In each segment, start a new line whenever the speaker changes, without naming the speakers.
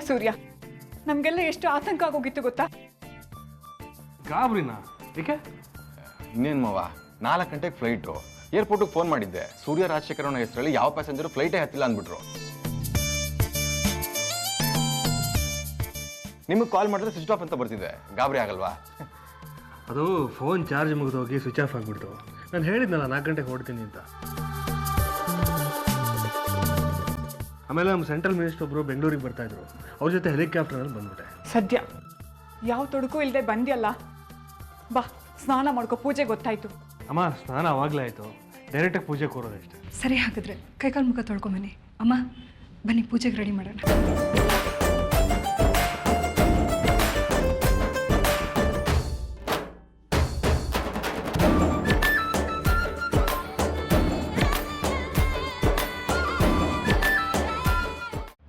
ಸೂರ್ಯ, ನಮಗೆಲ್ಲ ಎಷ್ಟು ಆತಂಕ ಆಗೋಗಿತ್ತು ಗೊತ್ತಾ?
ಗಾಬ್ರಿನಾ? ಏಕೆ?
ಇನ್ನೇನು ಮಾವ, 4 ಗಂಟೆಗೆ ಫ್ಲೈಟು. ಏರ್ಪೋರ್ಟಿಗೆ ಫೋನ್ ಮಾಡಿದ್ದೆ, ಸೂರ್ಯ ರಾಜಶೇಖರ್ ಅನ್ನೋ ಹೆಸರಲ್ಲಿ ಯಾವ ಪ್ಯಾಸೆಂಜರು ಫ್ಲೈಟೇ ಹತ್ತಿಲ್ಲ ಅಂದ್ಬಿಟ್ರು. ನಿಮಗೆ ಕಾಲ್ ಮಾಡಿದ್ರೆ ಸ್ವಿಚ್ ಆಫ್ ಅಂತ ಬರ್ತಿದೆ. ಗಾಬರಿ ಆಗಲ್ವಾ?
ಅದು ಫೋನ್ ಚಾರ್ಜ್ ಮುಗಿದೋಗಿ ಸ್ವಿಚ್ ಆಫ್ ಆಗಿಬಿಡ್ತು. ನಾನು ಹೇಳಿದ್ನಲ್ಲ 4 ಗಂಟೆಗೆ ಹೊರಡ್ತೀನಿ ಅಂತ. ಆಮೇಲೆ ನಮ್ಮ ಸೆಂಟ್ರಲ್ ಮಿನಿಸ್ಟರ್ ಒಬ್ಬರು ಬೆಂಗಳೂರಿಗೆ ಬರ್ತಾಯಿದ್ರು. ಅವ್ರ ಜೊತೆ ಹೆಲಿಕಾಪ್ಟರ್ನಲ್ಲಿ ಬಂದ್ಬಿಟ್ಟೆ.
ಸದ್ಯ ಯಾವ ತೊಡಕು ಇಲ್ಲದೆ ಬಂದ್ಯಲ್ಲ. ಬಾ, ಸ್ನಾನ ಮಾಡ್ಕೊ, ಪೂಜೆ ಗೊತ್ತಾಯ್ತು.
ಅಮ್ಮ, ಸ್ನಾನ ಆವಾಗಲೇ ಆಯಿತು. ಡೈರೆಕ್ಟಾಗಿ ಪೂಜೆ ಕೂರೋದಷ್ಟೇ.
ಸರಿ, ಹಾಗಾದ್ರೆ ಕೈಕಾಲು ಮುಖ ತೊಳ್ಕೊಂಬನ್ನಿ. ಅಮ್ಮ ಬನ್ನಿ, ಪೂಜೆಗೆ ರೆಡಿ ಮಾಡೋಣ.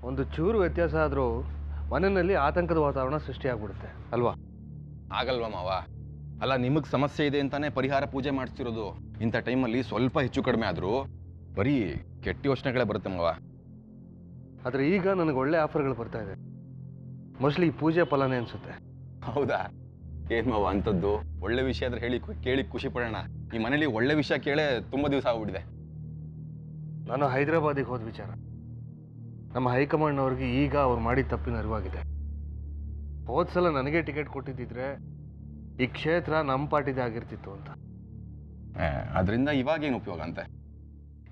ಒಂದು ಚೂರು ವ್ಯತ್ಯಾಸ ಆದರೂ ಮನೆಯಲ್ಲಿ ಆತಂಕದ ವಾತಾವರಣ ಸೃಷ್ಟಿಯಾಗ್ಬಿಡುತ್ತೆ ಅಲ್ವಾ?
ಆಗಲ್ವಾ ಮಾವ? ಅಲ್ಲ, ನಿಮಗೆ ಸಮಸ್ಯೆ ಇದೆ ಅಂತಾನೆ ಪರಿಹಾರ ಪೂಜೆ ಮಾಡಿಸ್ತಿರೋದು. ಇಂಥ ಟೈಮಲ್ಲಿ ಸ್ವಲ್ಪ ಹೆಚ್ಚು ಕಡಿಮೆ ಆದರೂ ಬರೀ ಕೆಟ್ಟ ಯೋಚನೆಗಳೇ ಬರುತ್ತೆ ಮಾವ.
ಆದರೆ ಈಗ ನನಗೆ ಒಳ್ಳೆ ಆಫರ್ಗಳು ಬರ್ತಾ ಇದೆ. ಮೋಸ್ಟ್ಲಿ ಈ ಪೂಜೆ ಫಲನೇ ಅನಿಸುತ್ತೆ.
ಹೌದಾ? ಏನು ಮಾವ ಅಂಥದ್ದು? ಒಳ್ಳೆ ವಿಷಯ ಆದ್ರೆ ಹೇಳಿ, ಕೇಳಿ ಖುಷಿ ಪಡೋಣ. ಈ ಮನೇಲಿ ಒಳ್ಳೆ ವಿಷಯ ಕೇಳೇ ತುಂಬ ದಿವಸ ಆಗ್ಬಿಟ್ಟಿದೆ.
ನಾನು ಹೈದರಾಬಾದಿಗೆ ಹೋದ ವಿಚಾರ ನಮ್ಮ ಹೈಕಮಾಂಡ್ನವ್ರಿಗೆ ಈಗ ಅವ್ರು ಮಾಡಿದ ತಪ್ಪಿನ ಅರಿವಾಗಿದೆ. ಹೋದ ಸಲ ನನಗೆ ಟಿಕೆಟ್ ಕೊಟ್ಟಿದ್ದಿದ್ರೆ ಈ ಕ್ಷೇತ್ರ ನಮ್ಮ ಪಾರ್ಟಿದೇ ಆಗಿರ್ತಿತ್ತು ಅಂತ.
ಅದರಿಂದ ಇವಾಗೇನು ಉಪಯೋಗ ಅಂತೆ?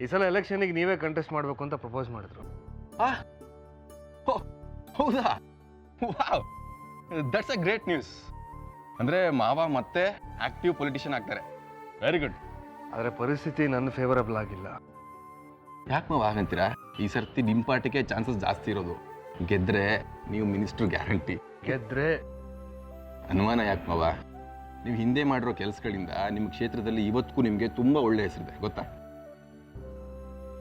ಈ ಸಲ ಎಲೆಕ್ಷನ್ಗೆ ನೀವೇ ಕಂಟೆಸ್ಟ್ ಮಾಡಬೇಕು ಅಂತ ಪ್ರಪೋಸ್ ಮಾಡಿದ್ರು.
ಹೌದಾ? Wow, that's a great news. ಅಂದರೆ ಮಾವ ಮತ್ತೆ ಆಕ್ಟಿವ್ ಪೊಲಿಟಿಷಿಯನ್ ಆಗ್ತಾರೆ. Very good.
ಆದರೆ ಪರಿಸ್ಥಿತಿ ನನ್ನ ಫೇವರಬಲ್ ಆಗಿಲ್ಲ.
ಯಾಕೆ ಮಾವ ಹಾಗಂತೀರಾ? ಈ ಸರ್ತಿ ನಿಮ್ಮ ಪಾರ್ಟಿಗೆ ಚಾನ್ಸಸ್ ಜಾಸ್ತಿ ಇರೋದು. ಗೆದ್ರೆ ನೀವು ಮಿನಿಸ್ಟರ್ ಗ್ಯಾರಂಟಿ.
ಗೆದ್ರೆ
ಅನುಮಾನ ಯಾಕೆ ಮಾವ? ನೀವು ಹಿಂದೆ ಮಾಡಿರೋ ಕೆಲಸಗಳಿಂದ ನಿಮ್ಮ ಕ್ಷೇತ್ರದಲ್ಲಿ ಇವತ್ತಿಗೂ ನಿಮಗೆ ತುಂಬ ಒಳ್ಳೆ ಹೆಸರಿದೆ ಗೊತ್ತಾ?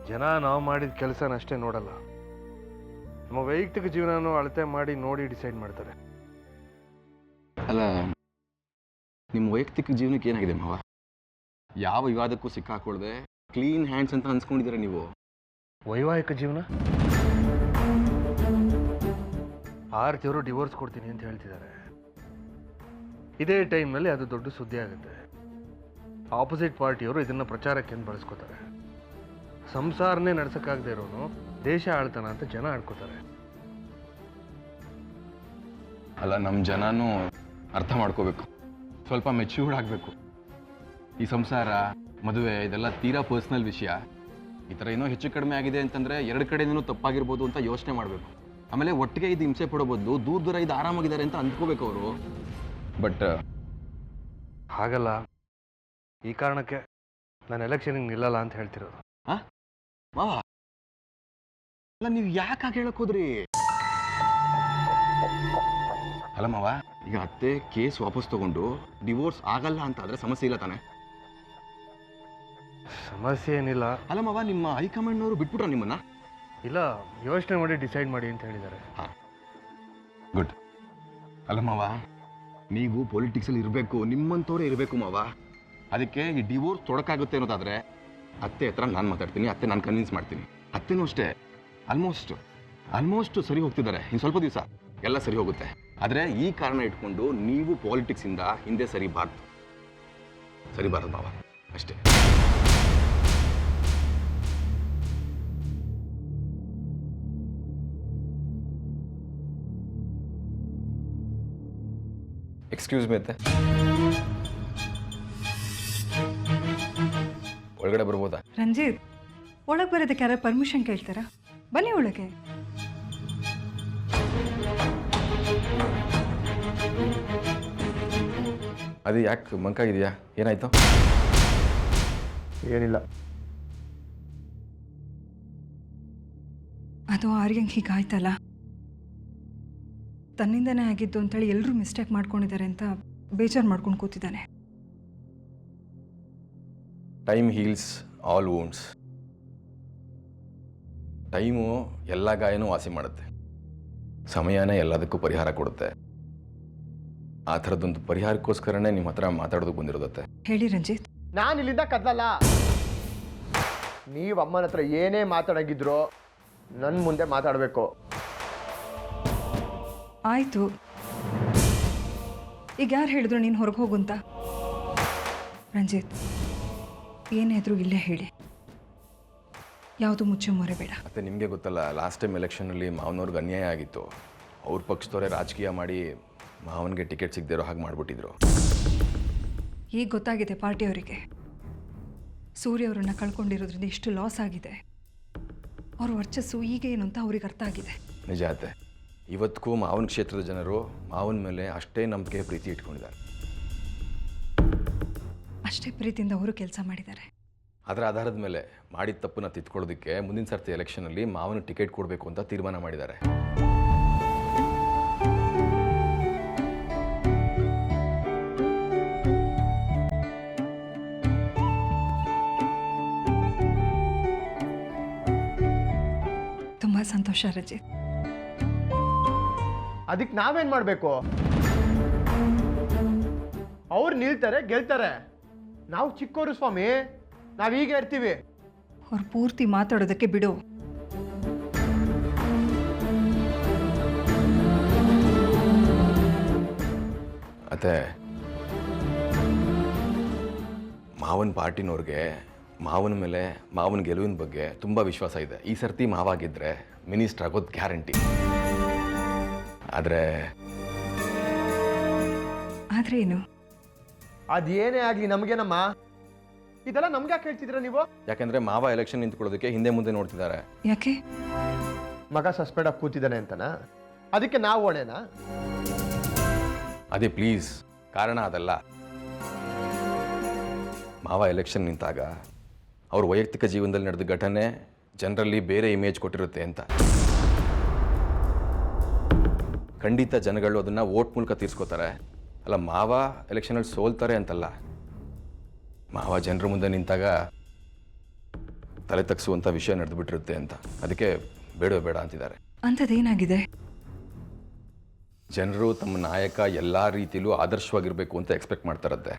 ಜನ ನಾವು ಮಾಡಿದ ಕೆಲಸನಷ್ಟೇ ನೋಡಲ್ಲ, ನಮ್ಮ ವೈಯಕ್ತಿಕ ಜೀವನನೂ ಅಳತೆ ಮಾಡಿ ನೋಡಿ ಡಿಸೈಡ್ ಮಾಡ್ತಾರೆ.
ಅಲ್ಲ, ನಿಮ್ಮ ವೈಯಕ್ತಿಕ ಜೀವನಕ್ಕೆ ಏನಾಗಿದೆ ಮಾವ? ಯಾವ ವಿವಾದಕ್ಕೂ ಸಿಕ್ಕಾಕೊಳ್ಳದೆ ಕ್ಲೀನ್ ಹ್ಯಾಂಡ್ಸ್ ಅಂತ ಅನ್ಸ್ಕೊಂಡಿದ್ದೀರ ನೀವು.
ವೈವಾಹಿಕ ಜೀವನ? ಆರ್ತಿಯವರು ಡಿವೋರ್ಸ್ ಕೊಡ್ತೀನಿ ಅಂತ ಹೇಳ್ತಿದ್ದಾರೆ. ಇದೇ ಟೈಮ್ನಲ್ಲಿ ಅದು ದೊಡ್ಡ ಸುದ್ದಿ ಆಗುತ್ತೆ. ಆಪೋಸಿಟ್ ಪಾರ್ಟಿಯವರು ಇದನ್ನು ಪ್ರಚಾರಕ್ಕೆ ಬಳಸ್ಕೋತಾರೆ. ಸಂಸಾರನೇ ನಡ್ಸೋಕ್ಕಾಗದೇ ಇರೋನು ದೇಶ ಆಳ್ತಾನ ಅಂತ ಜನ ಆಡ್ಕೋತಾರೆ.
ಅಲ್ಲ, ನಮ್ಮ ಜನನೂ ಅರ್ಥ ಮಾಡ್ಕೋಬೇಕು, ಸ್ವಲ್ಪ ಮೆಚ್ಯೂರ್ಡ್ ಆಗಬೇಕು. ಈ ಸಂಸಾರ, ಮದುವೆ ಇದೆಲ್ಲ ತೀರಾ ಪರ್ಸ್ನಲ್ ವಿಷಯ. ಈ ಥರ ಏನೋ ಹೆಚ್ಚು ಕಡಿಮೆ ಆಗಿದೆ ಅಂತಂದರೆ 2 ಕಡೆನೂ ತಪ್ಪಾಗಿರ್ಬೋದು ಅಂತ ಯೋಚನೆ ಮಾಡಬೇಕು. ಆಮೇಲೆ ಒಟ್ಟಿಗೆ ಇದು ಹಿಂಸೆ ಪಡೋ ಬದಲು ದೂರ ದೂರ ಇದು ಆರಾಮಾಗಿದ್ದಾರೆ ಅಂತ ಅಂದ್ಕೋಬೇಕು ಅವರು. ಬಟ್
ಹಾಗಲ್ಲ. ಈ ಕಾರಣಕ್ಕೆ ನಾನು ಎಲೆಕ್ಷನ್ಗೆ ನಿಲ್ಲಲ್ಲ ಅಂತ ಹೇಳ್ತಿರೋದು.
ಮಾವ, ಅಲ್ಲ ನೀವು ಯಾಕೆ ಹಾಗೆ ಹೇಳಕ್ ಹೋದ್ರಿ? ಅಲ್ಲ ಮಾವ, ಈಗ ಅತ್ತೆ ಕೇಸ್ ವಾಪಸ್ ತಗೊಂಡು ಡಿವೋರ್ಸ್ ಆಗಲ್ಲ ಅಂತ ಆದ್ರೆ ಸಮಸ್ಯೆ ಇಲ್ಲ ತಾನೆ?
ಸಮಸ್ಯೆ ಏನಿಲ್ಲ.
ಅಲ್ಲ ಮಾವ, ನಿಮ್ಮ ಹೈಕಮಾಂಡ್ನವರು ಬಿಟ್ಬಿಟ್ರ ನಿಮ್ಮನ್ನ?
ಇಲ್ಲ, ಯೋಚನೆ ಮಾಡಿ ಡಿಸೈಡ್ ಮಾಡಿ ಅಂತ ಹೇಳಿದ್ದಾರೆ.
ಹಾಂ, ಗುಡ್. ಅಲ್ಲ ಮಾವ, ನೀವು ಪೊಲಿಟಿಕ್ಸಲ್ಲಿ ಇರಬೇಕು, ನಿಮ್ಮಂಥವ್ರೇ ಇರಬೇಕು ಮಾವ. ಅದಕ್ಕೆ ಈ ಡಿವೋರ್ಸ್ ತೊಡಕಾಗುತ್ತೆ ಅನ್ನೋದಾದರೆ ಅತ್ತೆ ಹತ್ರ ನಾನು ಮಾತಾಡ್ತೀನಿ, ಅತ್ತೆ ನಾನು ಕನ್ವಿನ್ಸ್ ಮಾಡ್ತೀನಿ. ಅತ್ತೆನೂ ಅಷ್ಟೇ ಆಲ್ಮೋಸ್ಟ್ ಸರಿ ಹೋಗ್ತಿದ್ದಾರೆ. ಇನ್ನು ಸ್ವಲ್ಪ ದಿವಸ ಎಲ್ಲ ಸರಿ ಹೋಗುತ್ತೆ. ಆದರೆ ಈ ಕಾರಣ ಇಟ್ಕೊಂಡು ನೀವು ಪಾಲಿಟಿಕ್ಸಿಂದ ಹಿಂದೆ ಸರಿಬಾರದು ಮಾವ, ಅಷ್ಟೇ. ಎಕ್ಸ್ಕ್ಯೂಸ್ ಮಿ ಅತ್ತೆ, ಒಳಗಡೆ ಬರ್ಬೋದಾ?
ರಂಜಿತ್, ಒಳಗೆ ಬರೋದಕ್ಕೆ ಯಾರು ಪರ್ಮಿಷನ್ ಕೇಳ್ತಾರಾ? ಬನ್ನಿ ಒಳಗೆ.
ಅದು ಯಾಕೆ ಮಂಕಾಗಿದೆಯಾ? ಏನಾಯ್ತು?
ಏನಿಲ್ಲ.
ಅದು ಆರ್ಯಂಗೆ ಹೀಗಾಯ್ತಲ್ಲ, ತನ್ನಿಂದನೇ ಆಗಿದ್ದು ಅಂತೇಳಿ ಎಲ್ಲರೂ ಮಿಸ್ಟೇಕ್ ಮಾಡ್ಕೊಂಡಿದ್ದಾರೆ ಅಂತ ಬೇಜಾರು ಮಾಡ್ಕೊಂಡು ಕೂತಿದ್ದಾನೆ.
Time heels all wounds. Time ಎಲ್ಲ ಗಾಯನೂ ವಾಸಿ ಮಾಡುತ್ತೆ. ಸಮಯನೇ ಎಲ್ಲದಕ್ಕೂ ಪರಿಹಾರ ಕೊಡುತ್ತೆ. ಆ ಥರದ್ದೊಂದು ಪರಿಹಾರಕ್ಕೋಸ್ಕರನೇ ನಿಮ್ಮ ಹತ್ರ ಮಾತಾಡೋದಕ್ಕೆ ಬಂದಿರೋದತ್ತೆ.
ಹೇಳಿ ರಂಜಿತ್.
ನಾನು ಇಲ್ಲಿಂದ ಕದಲಲ್ಲ. ನೀವು ಅಮ್ಮನ ಹತ್ರ ಏನೇ ಮಾತಾಡೋಗಿದ್ರು ನನ್ನ ಮುಂದೆ ಮಾತಾಡಬೇಕು.
ಆಯಿತು, ಈಗ ಯಾರು ಹೇಳಿದ್ರು ನೀನು ಹೊರಗೆ ಹೋಗು ಅಂತ? ರಂಜಿತ್, ಏನೇ ಇದ್ರೂ ಇಲ್ಲೇ ಹೇಳಿ, ಯಾವುದು ಮುಚ್ಚು ಮೊರೆ ಬೇಡ.
ಮತ್ತು ನಿಮಗೆ ಗೊತ್ತಲ್ಲ, ಲಾಸ್ಟ್ ಟೈಮ್ ಎಲೆಕ್ಷನಲ್ಲಿ ಮಾವನವ್ರಿಗೆ ಅನ್ಯಾಯ ಆಗಿತ್ತು. ಅವ್ರ ಪಕ್ಷದವರೇ ರಾಜಕೀಯ ಮಾಡಿ ಮಾವನಿಗೆ ಟಿಕೆಟ್ ಸಿಗದಿರೋ ಹಾಗೆ ಮಾಡಿಬಿಟ್ಟಿದ್ರು.
ಈಗ ಗೊತ್ತಾಗಿದೆ ಪಾರ್ಟಿಯವರಿಗೆ, ಸೂರ್ಯ ಅವರನ್ನು ಕಳ್ಕೊಂಡಿರೋದ್ರಿಂದ ಇಷ್ಟು ಲಾಸ್ ಆಗಿದೆ. ಅವ್ರ ವರ್ಚಸ್ಸು ಈಗ ಏನು ಅಂತ ಅವ್ರಿಗೆ ಅರ್ಥ ಆಗಿದೆ.
ನಿಜ ಅತ್ತೆ, ಇವತ್ತಿಗೂ ಮಾವನ ಕ್ಷೇತ್ರದ ಜನರು ಮಾವನ ಮೇಲೆ ಅಷ್ಟೇ ನಂಬಿಕೆ ಪ್ರೀತಿ ಇಟ್ಕೊಂಡಿದ್ದಾರೆ.
ಅಷ್ಟೇ ಪ್ರೀತಿಯಿಂದ ಅವರು ಕೆಲಸ ಮಾಡಿದ್ದಾರೆ.
ಅದರ ಆಧಾರದ ಮೇಲೆ ಮಾಡಿದ ತಪ್ಪನ್ನ ತಿದ್ಕೊಳ್ಳೋದಕ್ಕೆ ಮುಂದಿನ ಸರ್ತಿ ಎಲೆಕ್ಷನಲ್ಲಿ ಮಾವನ ಟಿಕೆಟ್ ಕೊಡಬೇಕು ಅಂತ ತೀರ್ಮಾನ ಮಾಡಿದ್ದಾರೆ.
ತುಂಬ ಸಂತೋಷ ರಂಜಿತ್.
ಅದಕ್ಕೆ ನಾವೇನ್ ಮಾಡಬೇಕು? ಅವ್ರು ನಿಲ್ತಾರೆ, ಗೆಲ್ತಾರೆ. ನಾವು ಚಿಕ್ಕವರು ಸ್ವಾಮಿ, ನಾವೀಗ ಇರ್ತೀವಿ.
ಅವ್ರು ಪೂರ್ತಿ ಮಾತಾಡೋದಕ್ಕೆ ಬಿಡು.
ಅತ್ತೆ, ಮಾವನ ಪಾರ್ಟಿನವ್ರಿಗೆ ಮಾವನ ಮೇಲೆ, ಮಾವನ ಗೆಲುವಿನ ಬಗ್ಗೆ ತುಂಬ ವಿಶ್ವಾಸ ಇದೆ. ಈ ಸರ್ತಿ ಮಾವಾಗಿದ್ದರೆ ಮಿನಿಸ್ಟರ್ ಆಗೋದು ಗ್ಯಾರಂಟಿ. ಆದರೆ
ಏನು?
ಅದೇನೇ ಆಗ್ಲಿ ನಮ್ಗೇನಮ್ಮ, ಇದೆಲ್ಲ ನಮ್ಗೆ ಯಾಕೆ ಹೇಳ್ತಿದ್ರ ನೀವು?
ಯಾಕೆಂದರೆ ಮಾವ ಎಲೆಕ್ಷನ್ ನಿಂತ್ಕೊಳ್ಳೋದಕ್ಕೆ ಹಿಂದೆ ಮುಂದೆ ನೋಡ್ತಿದ್ದಾರೆ.
ಯಾಕೆ?
ಮಗ ಸಸ್ಪೆಂಡ್ ಆಗಿ ಕೂತಿದ್ದಾನೆ ಅಂತನಾ? ಅದಕ್ಕೆ ನಾವು ಓಡೇನಾ?
ಅದೇ ಪ್ಲೀಸ್, ಕಾರಣ ಅದಲ್ಲ. ಮಾವ ಎಲೆಕ್ಷನ್ ನಿಂತಾಗ ಅವ್ರ ವೈಯಕ್ತಿಕ ಜೀವನದಲ್ಲಿ ನಡೆದ ಘಟನೆ ಜನರಲ್ಲಿ ಬೇರೆ ಇಮೇಜ್ ಕೊಟ್ಟಿರುತ್ತೆ ಅಂತ. ಖಂಡಿತ ಜನಗಳು ಅದನ್ನು ವೋಟ್ ಮೂಲಕ ತೀರ್ಸ್ಕೋತಾರೆ. ಅಲ್ಲ, ಮಾವ ಎಲೆಕ್ಷನಲ್ಲಿ ಸೋಲ್ತಾರೆ ಅಂತಲ್ಲ, ಮಾವ ಜನರ ಮುಂದೆ ನಿಂತಾಗ ತಲೆ ತಗ್ಸುವಂಥ ವಿಷಯ ನಡೆದುಬಿಟ್ಟಿರುತ್ತೆ ಅಂತ. ಅದಕ್ಕೆ ಬೇಡ ಅಂತಿದ್ದಾರೆ.
ಅಂಥದ್ದೇನಾಗಿದೆ?
ಜನರು ತಮ್ಮ ನಾಯಕ ಎಲ್ಲ ರೀತಿಯಲ್ಲೂ ಆದರ್ಶವಾಗಿರಬೇಕು ಅಂತ ಎಕ್ಸ್ಪೆಕ್ಟ್ ಮಾಡ್ತಾರತ್ತೆ.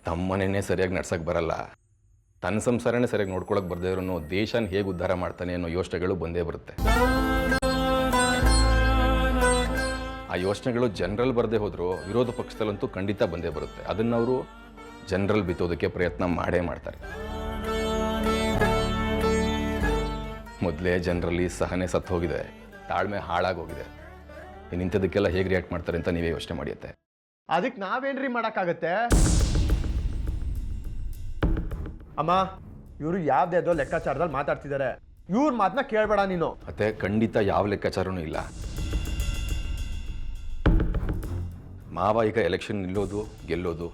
ತಮ್ಮನೇನೆ ಸರಿಯಾಗಿ ನಡ್ಸಕ್ಕೆ ಬರಲ್ಲ, ತನ್ನ ಸಂಸಾರನೇ ಸರಿಯಾಗಿ ನೋಡ್ಕೊಳಕ್ಕೆ ಬರ್ದೇ ಇರೋನು ದೇಶನ ಹೇಗೆ ಉದ್ಧಾರ ಮಾಡ್ತಾನೆ ಅನ್ನೋ ಯೋಚನೆಗಳು ಬಂದೇ ಬರುತ್ತೆ. ಆ ಯೋಚನೆಗಳು ಜನರಲ್ಲಿ ಬರದೇ ಹೋದರೂ ವಿರೋಧ ಪಕ್ಷದಲ್ಲಂತೂ ಖಂಡಿತ ಬಂದೇ ಬರುತ್ತೆ. ಅದನ್ನು ಅವರು ಜನರಲ್ಲಿ ಬಿತ್ತೋದಕ್ಕೆ ಪ್ರಯತ್ನ ಮಾಡೇ ಮಾಡ್ತಾರೆ. ಮೊದಲೇ ಜನರಲ್ಲಿ ಸಹನೆ ಸತ್ತು ಹೋಗಿದೆ, ತಾಳ್ಮೆ ಹಾಳಾಗೋಗಿದೆ. ಇಂಥದಕ್ಕೆಲ್ಲ ಹೇಗೆ ರಿಯಾಕ್ಟ್ ಮಾಡ್ತಾರೆ ಅಂತ ನೀವೇ ಯೋಚನೆ ಮಾಡಿಯತ್ತೆ.
ಅದಕ್ಕೆ ನಾವೇನ್ರಿ ಮಾಡೋಕ್ಕಾಗತ್ತೆ? ಅಮ್ಮ, ಇವರು ಯಾವ್ದೇದೋ ಲೆಕ್ಕಾಚಾರದಲ್ಲಿ ಮಾತಾಡ್ತಿದ್ದಾರೆ. ಇವ್ರ ಮಾತನ್ನ ಕೇಳಬೇಡ ನೀನು.
ಮತ್ತೆ ಖಂಡಿತ ಯಾವ ಲೆಕ್ಕಾಚಾರನೂ ಇಲ್ಲ. ಮಾವ ಈಗ ಎಲೆಕ್ಷನ್ ನಿಲ್ಲೋದು ಗೆಲ್ಲೋದು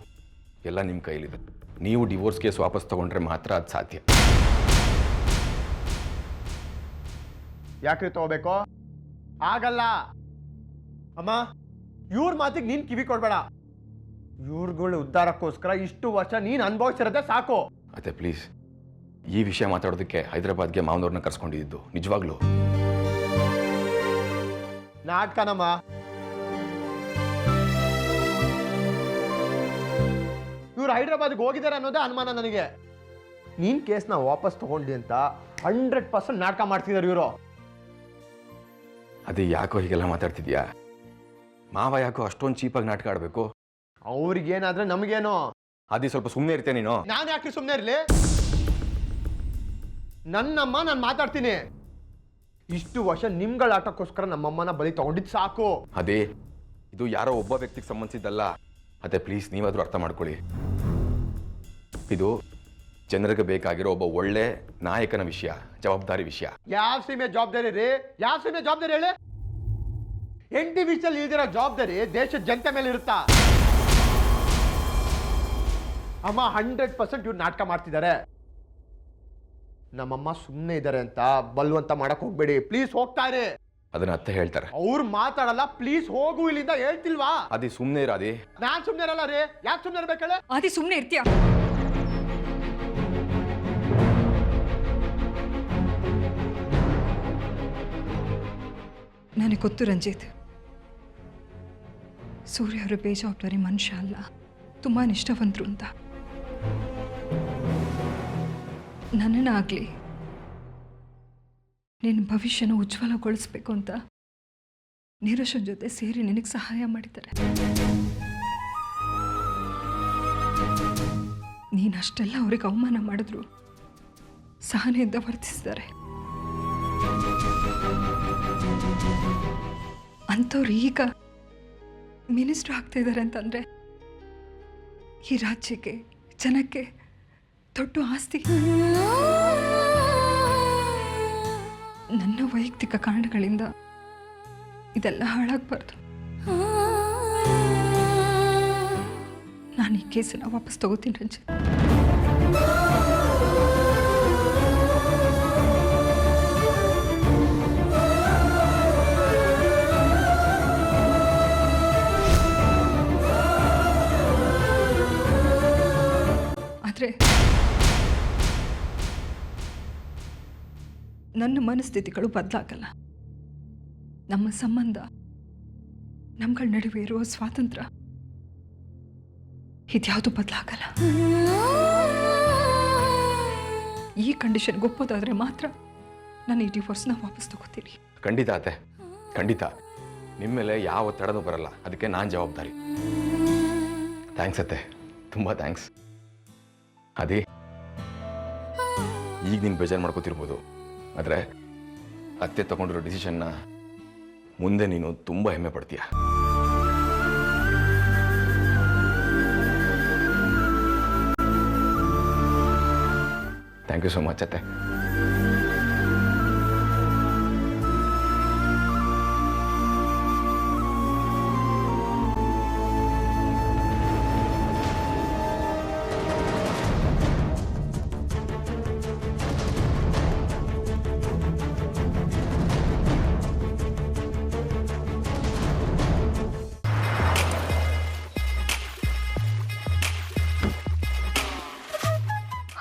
ಎಲ್ಲ ನಿಮ್ಮ ಕೈಲಿದೆ. ನೀವು ಡಿವೋರ್ಸ್ ಕೇಸ್ ವಾಪಸ್ ತಗೊಂಡ್ರೆ ಮಾತ್ರ ಅದು ಸಾಧ್ಯ.
ಯಾಕ್ರಿ ತಗೋಬೇಕು? ಆಗಲ್ಲ ಅಮ್ಮ, ಇವ್ರ ಮಾತಿಗೆ ನೀನ್ ಕಿವಿ ಕೊಡ್ಬೇಡ. ಇವ್ರುಗಳ ಉದ್ಧಾರಕ್ಕೋಸ್ಕರ ಇಷ್ಟು ವರ್ಷ ನೀನ್ ಅನುಭವಿಸಿರೋದೇ ಸಾಕು.
ಮತ್ತೆ ಪ್ಲೀಸ್, ಈ ವಿಷಯ ಮಾತಾಡೋದಕ್ಕೆ ಹೈದರಾಬಾದ್ಗೆ ಮಾವನವ್ರನ್ನ ಕರ್ಸ್ಕೊಂಡಿದ್ದು ನಿಜವಾಗ್ಲೂ
ನಾಟಕನಮ್ಮ. ಇವ್ರು ಹೈದರಾಬಾದ್ಗೆ ಹೋಗಿದ್ದಾರೆ ಅನ್ನೋದೇ ಅನುಮಾನ ನನಗೆ. ನೀನ್ ಕೇಸ್ನ ವಾಪಸ್ ತಗೊಂಡಿ ಅಂತ 100% ನಾಟಕ ಮಾಡ್ತಿದ್ದಾರೆ ಇವರು.
ಅದೇ ಯಾಕೋ ಹೀಗೆಲ್ಲ ಮಾತಾಡ್ತಿದ್ಯಾ? ಮಾವ ಯಾಕೋ ಅಷ್ಟೊಂದು ಚೀಪಾಗಿ ನಾಟಕ ಆಡಬೇಕು?
ಅವ್ರಿಗೇನಾದ್ರೆ ನಮಗೇನೋ.
ಅದೇ ಸ್ವಲ್ಪ ಸುಮ್ಮನೆ ಇರ್ತೇನೆ ನೀನು.
ನಾನು ಯಾಕೆ ಸುಮ್ಮನೆ ಇರ್ಲಿ? ನನ್ನಮ್ಮ ನಾನು ಮಾತಾಡ್ತೀನಿ. ಇಷ್ಟು ವರ್ಷ ನಿಮ್ಗಳ ಆಟಕ್ಕೋಸ್ಕರ ನಮ್ಮಮ್ಮನ ಬಲಿ ತಗೊಂಡಿದ್ದು ಸಾಕು.
ಅದೇ ಇದು ಯಾರೋ ಒಬ್ಬ ವ್ಯಕ್ತಿಗೆ ಸಂಬಂಧಿಸಿದ್ದಲ್ಲ. ಅದೇ ಪ್ಲೀಸ್, ನೀವಾದ್ರೂ ಅರ್ಥ ಮಾಡ್ಕೊಳ್ಳಿ. ಇದು ಜನರಿಗೆ ಬೇಕಾಗಿರೋ ಒಬ್ಬ ಒಳ್ಳೆ ನಾಯಕನ ವಿಷಯ, ಜವಾಬ್ದಾರಿ ವಿಷಯ.
ಯಾವ ಸೀಮೆ ಜವಾಬ್ದಾರಿ ರೀ? ಯಾವ ಸೀಮೆ ಜವಾಬ್ದಾರಿ ಹೇಳಿ? ಎಂಟಿ ವಿಷಯದಲ್ಲಿ ಇಲ್ದಿರೋ ಜವಾಬ್ದಾರಿ ದೇಶದ ಜನತೆ ಮೇಲೆ ಇರುತ್ತಾ? ಅಮ್ಮ 100% ಇವ್ರು ನಾಟಕ ಮಾಡ್ತಿದ್ದಾರೆ. ನಮ್ಮಮ್ಮ ಸುಮ್ಮನೆ ಇದ್ದಾರೆ ಅಂತ ಬಲ್ವಂತ ಮಾಡಕ್ ಹೋಗ್ಬೇಡಿ ಪ್ಲೀಸ್. ಹೋಗ್ತಾರೆ,
ಅದನ್ನ ಅತ್ತೆ ಹೇಳ್ತಾರೆ.
ಅವ್ರು ಮಾತಾಡಲ್ಲ. ಪ್ಲೀಸ್ ಹೋಗು ಇಲ್ಲಿಂದ, ಹೇಳ್ತಿಲ್ವಾ?
ಅದೇ ಸುಮ್ಮನೆ ಇರಾದಿ.
ನಾನ್ ಸುಮ್ಮನೆ ಇರಲ್ಲ ರೀ. ಯಾಕೆ ಸುಮ್ಮನೆ ಇರ್ಬೇಕಲ್ಲ?
ಆದಿ ಸುಮ್ಮನೆ ಇರ್ತೀಯ? ನನಗೆ ಗೊತ್ತು ರಂಜಿತ್, ಸೂರ್ಯ ಅವರು ಬೇಜವಾಬ್ದಾರಿ ಮನುಷ್ಯ ಅಲ್ಲ, ತುಂಬ ನಿಷ್ಠಾವಂತರು ಅಂತ. ನನ್ನನ್ನಾಗಲಿ ನಿನ್ನ ಭವಿಷ್ಯನ ಉಜ್ವಲಗೊಳಿಸ್ಬೇಕು ಅಂತ ನೀರಜನ್ ಜೊತೆ ಸೇರಿ ನಿನಗೆ ಸಹಾಯ ಮಾಡಿದ್ದಾರೆ. ನೀನಷ್ಟೆಲ್ಲ ಅವ್ರಿಗೆ ಅವಮಾನ ಮಾಡಿದ್ರು ಸಹನೆಯಿಂದ ವರ್ತಿಸಿದ್ದಾರೆ. ಅಂಥವ್ರು ಈಗ ಮಿನಿಸ್ಟ್ರು ಆಗ್ತಾ ಇದ್ದಾರೆ ಅಂತಂದರೆ ಈ ರಾಜ್ಯಕ್ಕೆ ಜನಕ್ಕೆ ದೊಡ್ಡ ಆಸ್ತಿ. ನನ್ನ ವೈಯಕ್ತಿಕ ಕಾರಣಗಳಿಂದ ಇದೆಲ್ಲ ಹಾಳಾಗಬಾರ್ದು. ನಾನು ಈ ಕೇಸನ್ನು ವಾಪಸ್ ತಗೋತೀನಿ ರಂಜಿತ್. ಆದರೆ ನನ್ನ ಮನಸ್ಥಿತಿಗಳು ಬದಲಾಗಲ್ಲ. ನಮ್ಮ ಸಂಬಂಧ, ನಮ್ಗಳ ನಡುವೆ ಇರುವ ಸ್ವಾತಂತ್ರ್ಯ ಇದ್ಯಾವುದು ಬದಲಾಗಲ್ಲ. ಈ ಕಂಡೀಷನ್ಗೆ ಒಪ್ಪೋದಾದ್ರೆ ಮಾತ್ರ ನಾನು ಈ ಡಿವೋರ್ಸ್ನ ವಾಪಸ್ ತಗೋತೀನಿ.
ಖಂಡಿತ ಅತ್ತೆ, ಖಂಡಿತ. ನಿಮ್ಮ ಮೇಲೆ ಯಾವ ಒತ್ತಡನೂ ಬರಲ್ಲ, ಅದಕ್ಕೆ ನಾನು ಜವಾಬ್ದಾರಿ. ಥ್ಯಾಂಕ್ಸ್ ಅತ್ತೆ, ತುಂಬ ಥ್ಯಾಂಕ್ಸ್. ಅದೇ ಈಗ ನೀನು ಬೇಜಾರು ಮಾಡ್ಕೋತಿರ್ಬೋದು, ಆದರೆ ಅತ್ತೆ ತಗೊಂಡಿರೋ ಡಿಸಿಷನ್ನ ಮುಂದೆ ನೀನು ತುಂಬ ಹೆಮ್ಮೆ ಪಡ್ತೀಯ. ಥ್ಯಾಂಕ್ ಯು ಸೋ ಮಚ್ ಅತ್ತೆ.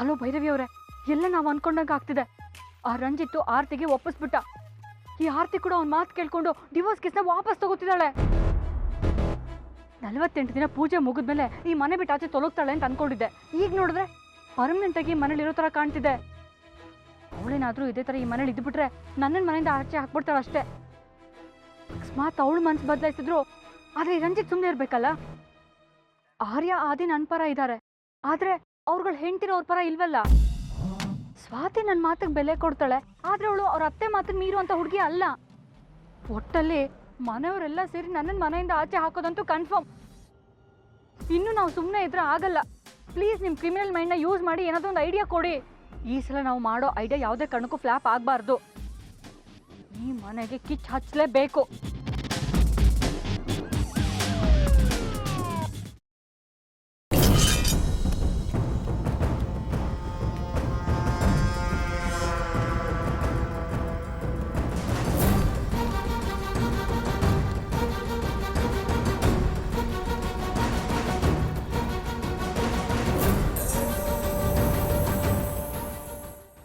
ಹಲೋ ಭೈರವಿ ಅವರೇ, ಎಲ್ಲ ನಾವು ಅನ್ಕೊಂಡಂಗೆ ಆಗ್ತಿದೆ. ಆ ರಂಜಿತ್ತು ಆರ್ತಿಗೆ ಒಪ್ಪಿಸ್ಬಿಟ್ಟ. ಈ ಆರ್ತಿ ಕೂಡ ಅವ್ನ ಮಾತು ಕೇಳ್ಕೊಂಡು ಡಿವೋರ್ಸ್ ಕೇಸ್ನ ವಾಪಸ್ ತಗೋತಿದ್ದಾಳೆ. 48 ದಿನ ಪೂಜೆ ಮುಗಿದ್ಮೇಲೆ ಈ ಮನೆ ಬಿಟ್ಟು ಆಚೆ ತೊಲಗ್ತಾಳೆ ಅಂತ ಅನ್ಕೊಂಡಿದ್ದೆ. ಈಗ ನೋಡಿದ್ರೆ ಪರ್ಮನೆಂಟ್ ಆಗಿ ಮನೇಲಿ ಇರೋ ಥರ ಕಾಣ್ತಿದೆ. ಅವಳೇನಾದ್ರೂ ಇದೇ ಥರ ಈ ಮನೇಲಿ ಇದ್ಬಿಟ್ರೆ ನನ್ನನ್ನು ಮನೆಯಿಂದ ಆಚೆ ಹಾಕ್ಬಿಡ್ತಾಳೆ ಅಷ್ಟೇ. ಅಕಸ್ಮಾತ್ ಅವಳು ಮನ್ಸು ಬದಲಾಯಿಸಿದ್ರು, ಆದರೆ ಈ ರಂಜಿತ್ ಸುಮ್ಮನೆ ಇರಬೇಕಲ್ಲ. ಆರ್ಯ ಆದಿ ನನ್ನ ಪರ ಇದ್ದಾರೆ, ಆದರೆ ಅವ್ರುಗಳು ಹೆಂಡ್ತಿರೋ ಅವ್ರ ಪರ ಇಲ್ವಲ್ಲ. ಸ್ವಾತಿ ನನ್ನ ಮಾತಿಗೆ ಬೆಲೆ ಕೊಡ್ತಾಳೆ, ಆದ್ರೆ ಅವಳು ಅವ್ರ ಅತ್ತೆ ಮಾತಿಗೆ ಮೀರುವಂತ ಹುಡುಗಿ ಅಲ್ಲ. ಒಟ್ಟಲ್ಲಿ ಮನೆಯವರೆಲ್ಲ ಸೇರಿ ನನ್ನನ್ನು ಮನೆಯಿಂದ ಆಚೆ ಹಾಕೋದಂತೂ ಕನ್ಫರ್ಮ್. ಇನ್ನು ನಾವು ಸುಮ್ಮನೆ ಇದ್ರೆ ಆಗಲ್ಲ. ಪ್ಲೀಸ್ ನಿಮ್ಮ ಕ್ರಿಮಿನಲ್ ಮೈಂಡ್ನ ಯೂಸ್ ಮಾಡಿ ಏನಾದರೂ ಒಂದು ಐಡಿಯಾ ಕೊಡಿ. ಈ ಸಲ ನಾವು ಮಾಡೋ ಐಡಿಯಾ ಯಾವುದೇ ಕಾರಣಕ್ಕೂ ಫ್ಲಾಪ್ ಆಗಬಾರ್ದು. ಈ ಮನೆಗೆ ಕಿಚ್ಚು ಹಚ್ಚಲೇಬೇಕು.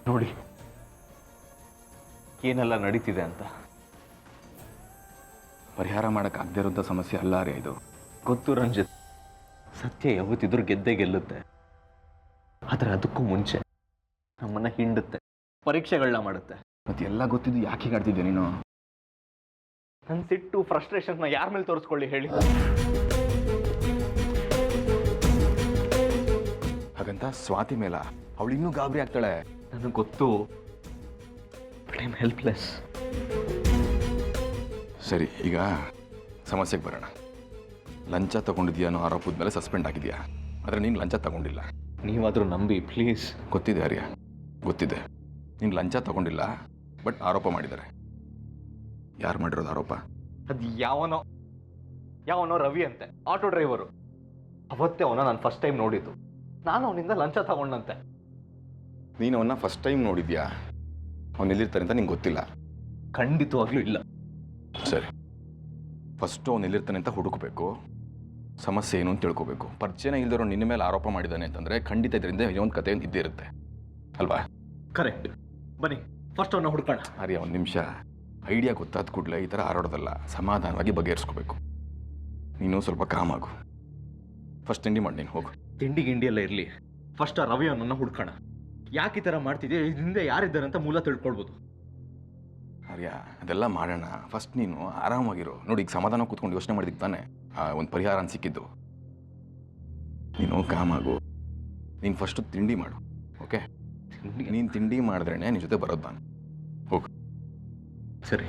ನೋಡಿ ಏನೆಲ್ಲ ನಡೀತಿದೆ ಅಂತ.
ಪರಿಹಾರ ಮಾಡೋಕ್ಕಾಗದೇ ಇರೋಂಥ ಸಮಸ್ಯೆ ಅಲ್ಲ ರೀ ಇದು.
ಗೊತ್ತು ರಂಜಿತ್, ಸತ್ಯ ಯಾವತ್ತಿದ್ರೂ ಗೆದ್ದೇ ಗೆಲ್ಲುತ್ತೆ. ಆದರೆ ಅದಕ್ಕೂ ಮುಂಚೆ ನಮ್ಮನ್ನ ಹಿಂಡುತ್ತೆ, ಪರೀಕ್ಷೆಗಳನ್ನ ಮಾಡುತ್ತೆ.
ಮತ್ತೆ ಎಲ್ಲ ಗೊತ್ತಿದ್ದು ಯಾಕೆ ಹೀಗಾಡ್ತಿದ್ದೆ ನೀನು?
ನನ್ನ ಸಿಟ್ಟು ಫ್ರಸ್ಟ್ರೇಷನ್ನ ಯಾರ ಮೇಲೆ ತೋರಿಸ್ಕೊಳ್ಳಿ ಹೇಳಿ?
ಹಾಗಂತ ಸ್ವಾತಿ ಮೇಲ ಅವಳು ಇನ್ನೂ ಗಾಬರಿ ಆಗ್ತಾಳೆ.
ನನಗೆ ಗೊತ್ತು, ಬಟ್ ಐ ಆಮ್ ಹೆಲ್ಪ್ಲೆಸ್.
ಸರಿ, ಈಗ ಸಮಸ್ಯೆಗೆ ಬರೋಣ. ಲಂಚ ತಗೊಂಡಿದ್ಯಾ ಅನ್ನೋ ಆರೋಪದ ಮೇಲೆ ಸಸ್ಪೆಂಡ್ ಆಗಿದೆಯಾ, ಆದರೆ ನೀನು ಲಂಚ ತಗೊಂಡಿಲ್ಲ.
ನೀವಾದರೂ ನಂಬಿ ಪ್ಲೀಸ್.
ಗೊತ್ತಿದೆ ಆರ್ಯ, ಗೊತ್ತಿದೆ. ನೀನು ಲಂಚ ತಗೊಂಡಿಲ್ಲ, ಬಟ್ ಆರೋಪ ಮಾಡಿದ್ದಾರೆ. ಯಾರು ಮಾಡಿರೋದು ಆರೋಪ?
ಅದು ಯಾವನೋ ರವಿ ಅಂತೆ, ಆಟೋ ಡ್ರೈವರು. ಅವತ್ತೇ ಅವನ ನಾನು ಫಸ್ಟ್ ಟೈಮ್ ನೋಡಿದ್ದು. ನಾನು ಅವನಿಂದ ಲಂಚ ತಗೊಂಡಂತೆ.
ನೀನು ಅವನ್ನ ಫಸ್ಟ್ ಟೈಮ್ ನೋಡಿದ್ಯಾ? ಅವನು ಎಲ್ಲಿರ್ತಾನೆ ಅಂತ ನಿಂಗೆ ಗೊತ್ತಿಲ್ಲ?
ಖಂಡಿತವಾಗ್ಲೂ ಇಲ್ಲ.
ಸರಿ, ಫಸ್ಟು ಅವನು ಎಲ್ಲಿರ್ತಾನೆ ಅಂತ ಹುಡುಕಬೇಕು, ಸಮಸ್ಯೆ ಏನು ಅಂತ ತಿಳ್ಕೋಬೇಕು. ಪರಿಚಯನೇ ಇಲ್ದಿರೋ ನಿನ್ನ ಮೇಲೆ ಆರೋಪ ಮಾಡಿದ್ದಾನೆ ಅಂತಂದರೆ ಖಂಡಿತ ಇದರಿಂದ ಇನ್ನೊಂದು ಕಥೆ ಇದ್ದೇ ಇರುತ್ತೆ ಅಲ್ವಾ?
ಕರೆಕ್ಟ್. ಬನ್ನಿ ಫಸ್ಟ್ ಅವನ್ನ ಹುಡ್ಕೋಣ.
ಆರ್ಯ, ಒಂದು ನಿಮಿಷ. ಐಡಿಯಾ ಗೊತ್ತಾದ ಕೂಡಲೇ ಈ ಥರ ಆರೋಡೋದಲ್ಲ, ಸಮಾಧಾನವಾಗಿ ಬಗೆಹರಿಸ್ಕೋಬೇಕು. ನೀನು ಸ್ವಲ್ಪ ಕಾಮ್ ಆಗು. ಫಸ್ಟ್ ತಿಂಡಿ ಮಾಡಿ ನೀನು ಹೋಗು.
ತಿಂಡಿ ಗಿಂಡಿ ಎಲ್ಲ ಇರಲಿ, ಫಸ್ಟ್ ಆ ರವಿ ಅವನನ್ನ ಹುಡ್ಕೋಣ. ಯಾಕೆ ಈ ಥರ ಮಾಡ್ತಿದ್ಯಾ, ಹಿಂದೆ ಯಾರಿದ್ದಾರೆ ಅಂತ ಮೂಲ ತಿಳ್ಕೊಳ್ಬೋದು.
ಆರ್ಯ ಅದೆಲ್ಲ ಮಾಡೋಣ, ಫಸ್ಟ್ ನೀನು ಆರಾಮಾಗಿರು. ನೋಡಿ ಈಗ ಸಮಾಧಾನ ಕೂತ್ಕೊಂಡು ಯೋಚನೆ ಮಾಡಿದ್ದಕ್ಕೆ ತಾನೆ ಒಂದು ಪರಿಹಾರ ಅಂತ ಸಿಕ್ಕಿದ್ದು. ನೀನು ಕಾಮಾಗು, ನೀನು ಫಸ್ಟು ತಿಂಡಿ ಮಾಡು, ಓಕೆ? ನೀನು ತಿಂಡಿ ಮಾಡಿದ್ರೇ ನಿನ್ನ ಜೊತೆ ಬರೋದು ನಾನು. ಹೋಗು.
ಸರಿ.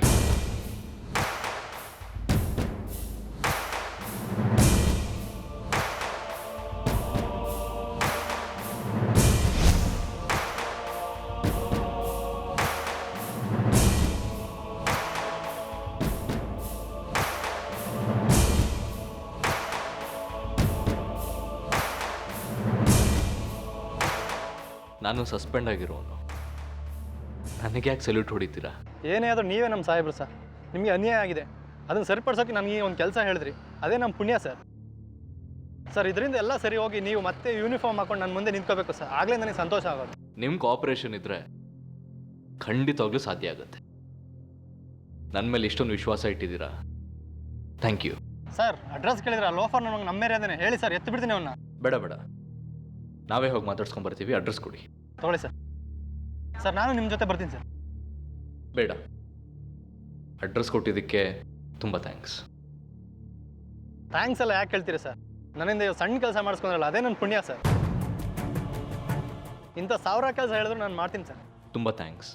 ನಾನು ಸಸ್ಪೆಂಡ್ ಆಗಿರೋನು, ನನಗೆ ಯಾಕೆ ಸಲ್ಯೂಟ್ ಹೊಡಿತೀರಾ?
ಏನೇ ಆದರೂ ನೀವೇ ನಮ್ಮ ಸಾಹೇಬ್ರು ಸರ್. ನಿಮಗೆ ಅನ್ಯಾಯ ಆಗಿದೆ, ಅದನ್ನು ಸರಿಪಡಿಸೋಕ್ಕೆ ನಮಗೆ ಒಂದು ಕೆಲಸ ಹೇಳಿದ್ರಿ, ಅದೇ ನಮ್ಮ ಪುಣ್ಯ ಸರ್. ಸರ್ ಇದರಿಂದ ಎಲ್ಲ ಸರಿ ಹೋಗಿ ನೀವು ಮತ್ತೆ ಯೂನಿಫಾರ್ಮ್ ಹಾಕೊಂಡು ನನ್ನ ಮುಂದೆ ನಿಂತ್ಕೋಬೇಕು ಸರ್, ಆಗಲೇ ನನಗೆ ಸಂತೋಷ ಆಗೋದು.
ನಿಮ್ಮ ಕೋಆಪರೇಷನ್ ಇದ್ದರೆ ಖಂಡಿತವಾಗ್ಲೂ ಸಾಧ್ಯ ಆಗುತ್ತೆ. ನನ್ನ ಮೇಲೆ ಇಷ್ಟೊಂದು ವಿಶ್ವಾಸ ಇಟ್ಟಿದ್ದೀರಾ, ಥ್ಯಾಂಕ್ ಯು.
ಸರ್ ಅಡ್ರೆಸ್ ಕೇಳಿದ್ರೆ ಲೋಫರ್ ನಮಗೆ ನಮ್ಮ ಏರಿಯಾದೇನೆ, ಹೇಳಿ ಸರ್, ಎತ್ತು ಬಿಡ್ತೀನಿ ಅವನ್ನ.
ಬೇಡ ಬೇಡ, ನಾವೇ ಹೋಗಿ ಮಾತಾಡ್ಸ್ಕೊಂಬರ್ತೀವಿ, ಅಡ್ರೆಸ್ ಕೊಡಿ.
ತಗೊಳ್ಳಿ ಸರ್. ಸರ್ ನಾನು ನಿಮ್ಮ ಜೊತೆ ಬರ್ತೀನಿ ಸರ್.
ಬೇಡ, ಅಡ್ರೆಸ್ ಕೊಟ್ಟಿದ್ದಕ್ಕೆ ತುಂಬ ಥ್ಯಾಂಕ್ಸ್.
ಥ್ಯಾಂಕ್ಸ್ ಎಲ್ಲ ಯಾಕೆ ಹೇಳ್ತೀರಿ ಸರ್? ನನ್ನಿಂದ ಇವಾಗ ಸಣ್ಣ ಕೆಲಸ ಮಾಡಿಸ್ಕೊಂಡ್ರಲ್ಲ, ಅದೇ ನನ್ನ ಪುಣ್ಯ ಸರ್. ಇಂಥ 1000 ಕೆಲಸ ಹೇಳಿದ್ರು ನಾನು ಮಾಡ್ತೀನಿ ಸರ್.
ತುಂಬ ಥ್ಯಾಂಕ್ಸ್.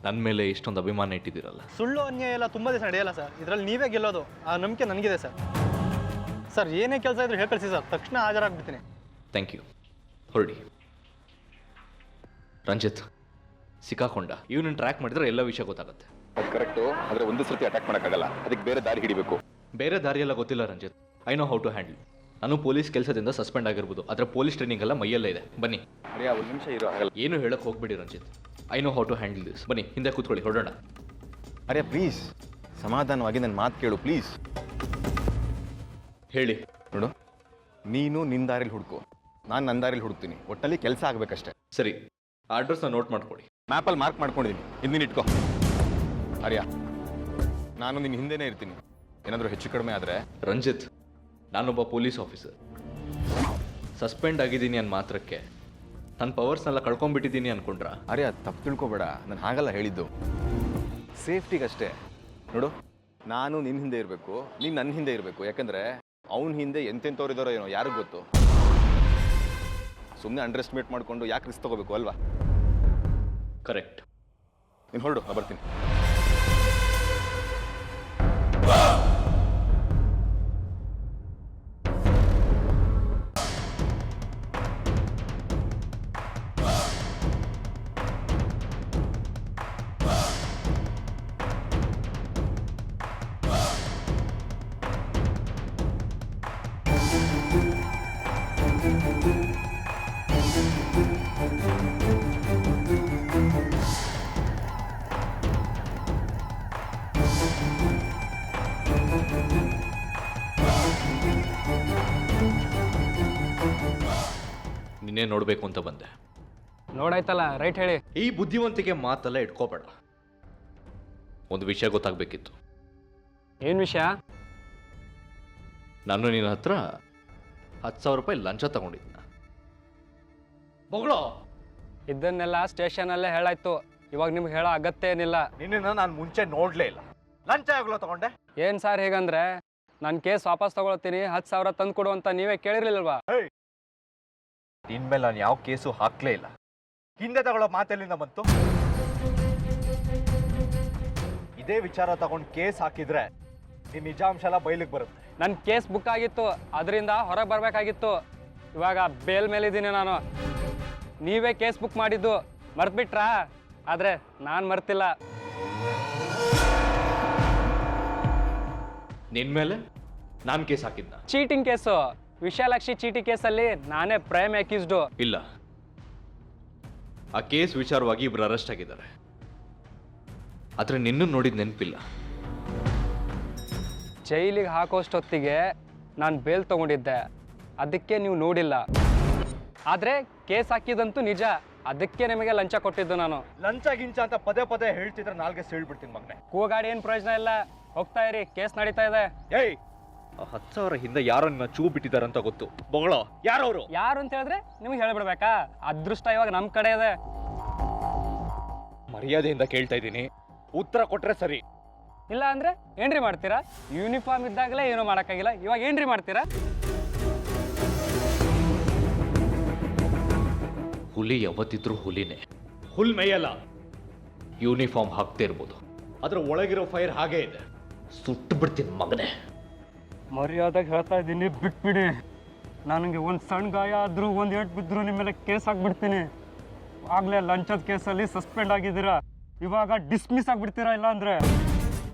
ನನ್ನ ಮೇಲೆ ಇಷ್ಟೊಂದು ಅಭಿಮಾನ ಇಟ್ಟಿದ್ದೀರಲ್ಲ.
ಸುಳ್ಳು ಅನ್ಯಾಯ ಎಲ್ಲ ತುಂಬ ದಿವಸ ನಡೆಯಲ್ಲ ಸರ್, ಇದರಲ್ಲಿ ನೀವೇ ಗೆಲ್ಲೋದು, ಆ ನಂಬಿಕೆ ನನಗಿದೆ ಸರ್. ಸರ್ ಏನೇ ಕೆಲಸ ಇದ್ರೂ ಹೇಳಿ ಕಳಿಸಿ ಸರ್, ತಕ್ಷಣ ಹಾಜರಾಗ್ಬಿಡ್ತೀನಿ.
Thank you. ಹೊರಡಿ. ರಂಜಿತ್ ಸಿಕ್ಕಾಕೊಂಡ, ಇವನನ್ನು ಟ್ರ್ಯಾಕ್ ಮಾಡಿದ್ರೆ ಎಲ್ಲ ವಿಷಯ ಗೊತ್ತಾಗುತ್ತೆ.
ಅದು ಕರೆಕ್ಟು, ಆದರೆ ಒಂದು ಸರ್ತಿ ಅಟ್ಯಾಕ್ ಮಾಡೋಕ್ಕಾಗಲ್ಲ, ಅದಕ್ಕೆ ಬೇರೆ ದಾರಿ ಹಿಡಿಬೇಕು.
ಬೇರೆ ದಾರಿಯೆಲ್ಲ ಗೊತ್ತಿಲ್ಲ Ranjit, I know how to handle. ನಾನು ಪೊಲೀಸ್ ಕೆಲಸದಿಂದ ಸಸ್ಪೆಂಡ್ ಆಗಿರ್ಬೋದು, ಆದರೆ ಪೊಲೀಸ್ ಟ್ರೈನಿಂಗ್ ಎಲ್ಲ ಮೈಯಲ್ಲೇ ಇದೆ. ಬನ್ನಿ.
ಅರೆ ಒಂದು ನಿಮಿಷ ಇರೋ, ಆಗಲ್ಲ.
ಏನು ಹೇಳಕ್ಕೆ ಹೋಗ್ಬಿಡಿ Ranjit, I know how to handle this. ಬನ್ನಿ ಹಿಂದೆ ಕೂತ್ಕೊಳ್ಳಿ, ಹೊರಡೋಣ.
ಅರೆ ಪ್ಲೀಸ್ ಸಮಾಧಾನವಾಗಿ ನನ್ನ ಮಾತು ಕೇಳು ಪ್ಲೀಸ್.
ಹೇಳಿ.
ನೋಡು, ನೀನು ನಿನ್ನ ದಾರಿಲಿ ಹುಡುಕು, ನಾನು ನನ್ನ ದಾರಿಲಿ ಹುಡುಕ್ತೀನಿ, ಒಟ್ಟಲ್ಲಿ ಕೆಲಸ ಆಗಬೇಕಷ್ಟೇ.
ಸರಿ, ಆ ಅಡ್ರೆಸ್ನ ನೋಟ್ ಮಾಡ್ಕೊಡಿ.
ಮ್ಯಾಪಲ್ಲಿ ಮಾರ್ಕ್ ಮಾಡ್ಕೊಂಡಿದ್ದೀನಿ, ಹಿಂದಿನ ಇಟ್ಕೋ. ಆರ್ಯ, ನಾನು ನಿನ್ನ ಹಿಂದೆನೇ ಇರ್ತೀನಿ, ಏನಾದರೂ ಹೆಚ್ಚು ಕಡಿಮೆ ಆದರೆ.
ರಂಜಿತ್, ನಾನೊಬ್ಬ ಪೊಲೀಸ್ ಆಫೀಸರ್. ಸಸ್ಪೆಂಡ್ ಆಗಿದ್ದೀನಿ ಅನ್ನೋ ಮಾತ್ರಕ್ಕೆ ನನ್ನ ಪವರ್ಸ್ನೆಲ್ಲ ಕಳ್ಕೊಂಡ್ಬಿಟ್ಟಿದ್ದೀನಿ ಅನ್ಕೊಂಡ್ರಾ?
ಆರ್ಯ ತಪ್ಪು ತಿಳ್ಕೊಬೇಡ, ನಾನು ಹಾಗಲ್ಲ ಹೇಳಿದ್ದು, ಸೇಫ್ಟಿಗಷ್ಟೇ. ನೋಡು, ನಾನು ನಿನ್ನ ಹಿಂದೆ ಇರಬೇಕು, ನೀನು ನನ್ನ ಹಿಂದೆ ಇರಬೇಕು, ಯಾಕಂದರೆ ಅವನ ಹಿಂದೆ ಎಂತೆಂಥವ್ರು ಇದ್ದಾರೋ ಏನೋ ಯಾರಿಗೂ ಗೊತ್ತು. ಸುಮ್ಮನೆ ಅಂಡರ್ ಎಸ್ಟಿಮೇಟ್ ಮಾಡಿಕೊಂಡು ಯಾಕೆ ರಿಸ್ಕ್ ತಗೋಬೇಕು ಅಲ್ವಾ?
ಕರೆಕ್ಟ್.
ನೀನು ಹೊರಡು, ನಾನು ಬರ್ತೀನಿ.
ನಿನ್ನೆ ನೋಡಬೇಕು ಅಂತ ಬಂದೆ.
ನೋಡಾಯ್ತಲ್ಲ, ರೈಟ್ ಹೇಳಿ.
ಈ ಬುದ್ಧಿವಂತಿಕೆ ಮಾತೆಲ್ಲ ಇಟ್ಕೋಬೇಡ. ಒಂದು ವಿಷಯ ಗೊತ್ತಾಗಬೇಕಿತ್ತು.
ಏನು ವಿಷಯ?
ನಾನು ನಿನ್ನ ಹತ್ರ 10,000 ರೂಪಾಯಿ ಲಂಚ ತಗೊಂಡಿದ್ನ. ಬೊಗಳೋ.
ಇದನ್ನೆಲ್ಲ ಸ್ಟೇಷನಲ್ಲೇ ಹೇಳಾಯ್ತು, ಇವಾಗ ನಿಮ್ಗೆ ಹೇಳೋ ಅಗತ್ಯ ಏನಿಲ್ಲ.
ನಿನ್ನ ನಾನು ಮುಂಚೆ ನೋಡಲೇ ಇಲ್ಲ. ಲಂಚ ಯಾವಾಗಲೂ ತಗೊಂಡೆ?
ಏನು ಸರ್ ಹೇಗಂದ್ರೆ, ನಾನು ಕೇಸ್ ವಾಪಸ್ ತಗೊಳ್ತೀನಿ, 10,000 ತಂದು ಕೊಡು ಅಂತ ನೀವೇ ಕೇಳಿರ್ಲಿಲ್ವಾ?
ಇನ್ಮೇಲೆ ನಾನು ಯಾವ ಕೇಸು ಹಾಕ್ಲೇ ಇಲ್ಲ. ಹಿಂದೆ ತಗೊಳ್ಳೋ ಮಾತೆಲ್ಲಿಂದ ಬಂತು? ಇದೇ ವಿಚಾರ ತಗೊಂಡು ಕೇಸ್ ಹಾಕಿದ್ರೆ ನಿನ್ನ ನಿಜಾಂಶ ಎಲ್ಲ ಬಯಲಿಗೆ ಬರುತ್ತೆ.
ನನ್ನ ಕೇಸ್ ಬುಕ್ ಆಗಿತ್ತು, ಅದರಿಂದ ಹೊರಗೆ ಬರಬೇಕಾಗಿತ್ತು. ಇವಾಗ ಬೇಲ್ ಮೇಲಿದ್ದೀನಿ ನಾನು. ನೀವೇ ಕೇಸ್ ಬುಕ್ ಮಾಡಿದ್ದು ಮರ್ತ್ಬಿಟ್ರಾ? ಆದರೆ ನಾನು ಮರ್ತಿಲ್ಲ.
ನಿನ್ನ ಮೇಲೆ ನಾನು ಕೇಸ್ ಹಾಕಿದ್ನ?
ಚೀಟಿಂಗ್ ಕೇಸು, ವಿಶಾಲಾಕ್ಷಿ ಚೀಟಿ ಕೇಸಲ್ಲಿ ನಾನೇ ಪ್ರೈಮ್ ಅಕ್ಯೂಸ್ಡು.
ಇಲ್ಲ, ಆ ಕೇಸ್ ವಿಚಾರವಾಗಿ ಇಬ್ರು ಅರೆಸ್ಟ್ ಆಗಿದ್ದಾರೆ. ಆದರೆ ನಿನ್ನೂ ನೋಡಿದ ನೆನಪಿಲ್ಲ.
ಜೈಲಿಗೆ ಹಾಕೋಷ್ಟೊತ್ತಿಗೆ ನಾನು ಬೇಲ್ ತೊಗೊಂಡಿದ್ದೆ, ಅದಕ್ಕೆ ನೀವು ನೋಡಿಲ್ಲ. ಆದರೆ ಕೇಸ್ ಹಾಕಿದಂತೂ ನಿಜ, ಅದಕ್ಕೆ ನಿಮಗೆ ಲಂಚ ಕೊಟ್ಟಿದ್ದು ನಾನು.
ಲಂಚ ಗಿಂಚ ಅಂತ ಪದೇ ಪದೇ ಹೇಳ್ತಿದ್ರೆ ನಾಲ್ಗೆ ಸೀಳ್ಬಿಡ್ತೀನಿ ಮಗನೆ.
ಕೂಗಾಡಿ ಏನು ಪ್ರಯೋಜನ ಇಲ್ಲ, ಹೋಗ್ತಾ ಇರಿ, ಕೇಸ್ ನಡೀತಾ ಇದೆ.
ಏಯ್, 10,000 ಹಿಂದೆ ಯಾರೋ ನಿನ್ನ ಚೂ ಬಿಟ್ಟಿದಾರಂತ ಗೊತ್ತು. ಬೊಗಳೋ, ಯಾರವರು?
ಯಾರು ಅಂತ ಹೇಳಿದ್ರೆ ನಿಮ್ಗೆ ಹೇಳ್ಬಿಡ್ಬೇಕಾ? ಅದೃಷ್ಟ ಇವಾಗ ನಮ್ಮ ಕಡೆ ಇದೆ.
ಮರ್ಯಾದೆಯಿಂದ ಕೇಳ್ತಾ ಇದ್ದೀನಿ,
ಉತ್ತರ ಕೊಟ್ರೆ ಸರಿ.
ಇಲ್ಲ ಅಂದರೆ ಏನ್ರಿ ಮಾಡ್ತೀರಾ? ಯೂನಿಫಾರ್ಮ್ ಇದ್ದಾಗಲೇ ಏನೂ ಮಾಡೋಕ್ಕಾಗಿಲ್ಲ, ಇವಾಗ ಏನ್ರಿ ಮಾಡ್ತೀರಾ?
ಹುಲಿ ಯಾವತ್ತಿದ್ರೂ ಹುಲಿನೇ. ಹುಲ್ ಮೇಯಲ್ಲ. ಯೂನಿಫಾರ್ಮ್ ಹಾಕ್ತಾ ಇರ್ಬೋದು, ಅದ್ರ ಒಳಗಿರೋ ಫೈರ್ ಹಾಗೇ ಇದೆ. ಸುಟ್ಟು ಬಿಡ್ತೀನಿ ಮಗನೇ.
ಮರ್ಯಾದಾಗ ಹೇಳ್ತಾ ಇದ್ದೀನಿ, ಬಿಟ್ಬಿಡಿ. ನನಗೆ ಒಂದು ಸಣ್ಣ ಗಾಯ ಆದರೂ ಒಂದು ಏಟು ಬಿದ್ದರೂ ನಿಮ್ಮ ಮೇಲೆ ಕೇಸ್ ಹಾಕ್ಬಿಡ್ತೀನಿ. ಆಗಲೇ ಲಂಚದ ಕೇಸಲ್ಲಿ ಸಸ್ಪೆಂಡ್ ಆಗಿದ್ದೀರಾ, ಇವಾಗ ಡಿಸ್ಮಿಸ್ ಆಗಿಬಿಡ್ತೀರಾ ಇಲ್ಲ ಅಂದರೆ.